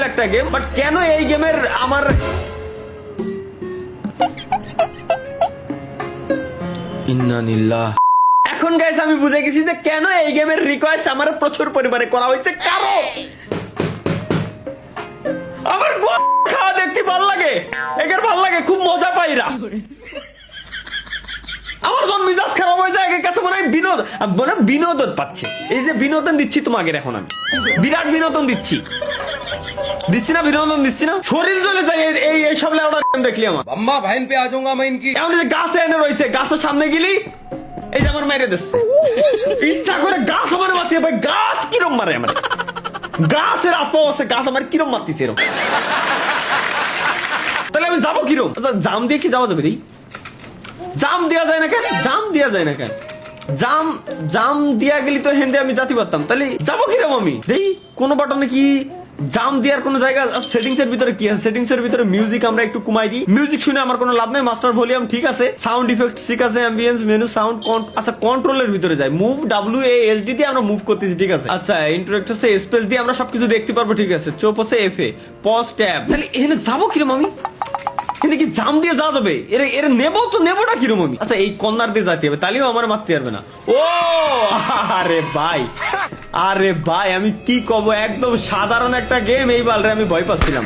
Level একটা game, but কেন এই গেমের আমার ইন্নালিল্লাহ। এখন গাইস আমি বুঝে গেছি যে কেন এই গেমের রিকোয়েস্ট আমার প্রচুর পরিমাণে করা হয়েছে, কারণ আমার খাওয়া দেখতে ভালো লাগে, একের ভালো লাগে, খুব মজা পাইরা। আমার যখন মিজাজ খারাপ হয়ে যায় একের কাছে মনে হয় বিনোদন পাচ্ছে। এই যে বিনোদন দিচ্ছি তোমাকে, এখন আমি বিরাট বিনোদন দিচ্ছি না, বিনোদন দিচ্ছি না, শরীর চলে যায় এই সব লেওড়া দেখলি আমার अम्मा बहन पे आ जाऊंगा मैं इनकी। এমন যে গাছে এনে রয়েছে, গাছের সামনে গেলি এই যে আমার মেরে দিচ্ছে, ইচ্ছা করে গাছ আমার মারতে, ভাই গাছ কিরম মারে আমার, গাছের আত্মা আছে, গাছ আমার কিরম মারতেছে এরকম, তাহলে আমি যাবো কিরম? আচ্ছা জাম দিয়ে কি যাওয়া যাবে রে? জাম দেওয়া যায় না কেন? জাম দেওয়া যায় না কেন? জাম দিয়া গেলি তো হেন্দে আমি জাতি পারতাম, তাহলে যাবো কিরম আমি? দেই কোনো বাটনে কি জাম দেওয়ার কোনো জায়গা? সেটিংস এর ভিতরে কি আছে? সেটিংস এর ভিতরে মিউজিক আমরা একটু কমাই দিই। মিউজিক শুনে আমার কোনো লাভ নেই, মাস্টার ভলিউম ঠিক আছে, সাউন্ড ইফেক্ট ঠিক আছে, অ্যাম্বিয়েন্স মেনু সাউন্ড আচ্ছা কন্ট্রোলের ভিতরে যায়, মুভ WASD দিয়ে আমরা মুভ করতেছি ঠিক আছে। আচ্ছা ইন্টারেক্ট হচ্ছে স্পেস দিয়ে আমরা সবকিছু দেখতে পারবো ঠিক আছে, চোপ হচ্ছে FA, পজ ট্যাব। তাহলে এখানে যাবো কিরম আমি? কিন্তু কি জাম দিয়ে যা যাবে? এর নেবো তো নেবোটা কিরম আমি? আচ্ছা এই কর্নার দিয়ে যেতে হবে, তাহলেও আমার মারতে পারবে না। ও আরে ভাই আমি কি কব, একদম সাধারণ একটা গেম, এই বালরে আমি ভয় পাচ্ছিলাম।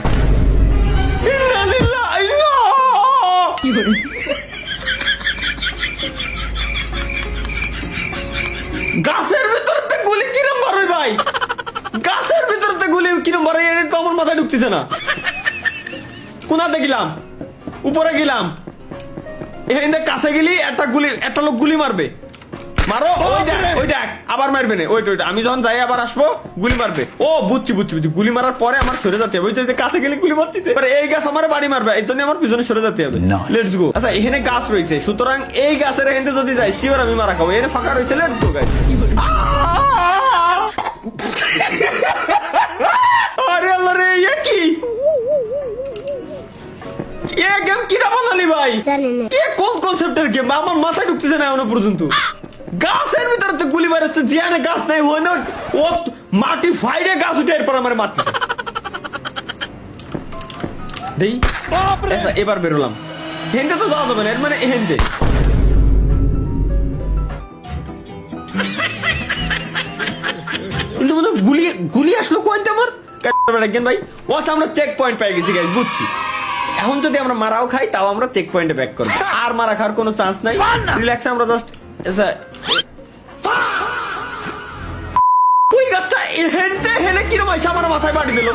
গাছের ভিতরে গুলি কিরম মারে ভাই, গাছের ভিতরে গুলি কিরম মারে, এটা তো আমার মাথায় ঢুকতেছে না। কোনাতে গেলাম, উপরে গেলাম, এখানে কাছে গেলি একটা লোক গুলি মারবে, মারো, ওই দেখ আবার মারবে না, ওইটা আমি যখন যাই আবার আসবো গুলি মারবে। ও বুঝছি, গুলি মারার পরে আমার সরে যেতে হবে, ওই যে কাছে গেলে গুলি মারতেছে, এই গাছ আমার বাড়ি মারবে, এই জন্য আমার পিছনে সরে যেতে হবে। Let's go. আচ্ছা এখানে গাছ রয়েছে, সুতরাং এই গাছের এখানে যদি যাই শিওর আমি মারা খাবো, এখানে ফাঁকা রয়েছে, লেটস গো গাইস। আরে আল্লাহ রে, এ কি গেম কিনা বানালি ভাই? কোন কনসেপ্টের গেম আমার মাথায় ঢুকতেছে না এখনো পর্যন্ত। গাছের ভিতরে তো গুলি মারছে, জিয়ানে গাছ নাই, হয় না ও মাটি ফাইডে গাছ উঠে এরপর আমার মারতেছে। দেই এবার বেরোলাম, হেনতে তো যাওয়া যাবে না, এর মানে হেনতে কিন্তু গুলি আসলো কোয়ান্তে আমার ভাই। ও আমরা চেক পয়েন্ট পেয়ে গেছি গাইস, বুঝছি। এখন যদি আমরা মারাও খাই তাও আমরা চেক পয়েন্টে ব্যাক করবো, আর মারা খাওয়ার কোনো চান্স নাই, রিল্যাক্সে আমরা জাস্ট ওই গাছটা হেনতে হেনে কিরম আইসা আমার মাথায় বাড়ি দিল।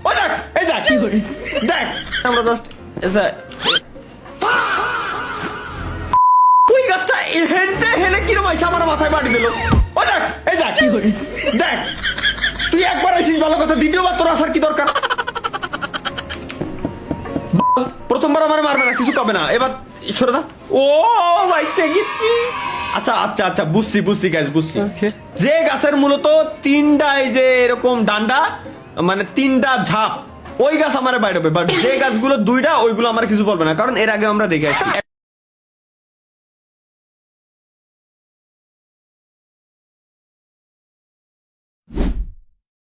ও দেখ এই দেখ আমরা জাস্ট ওই গাছটা হেনতে হেনে কিরম আইসা আমার মাথায় বাড়ি দিল। ও দেখ এই দেখ তুই একবার আইছিস ভালো কথা, দ্বিতীয়বার তোর আসার কি দরকার? প্রথমবার আমার মারবে না, কিছু কবে না, এবার সরে দা। ও ভাই চেগিচ্ছি। আচ্ছা বুঝছি গাইস, বুঝছি। যে গাছের মূলত তিনটা এই যে এরকম ডান্ডা, মানে তিনটা ঝাপ, ওই গাছ আমার বাইরে হবে, বাট যে গাছগুলো দুইটা ওইগুলো আমার কিছু বলবে না, কারণ এর আগে আমরা দেখে আসছি।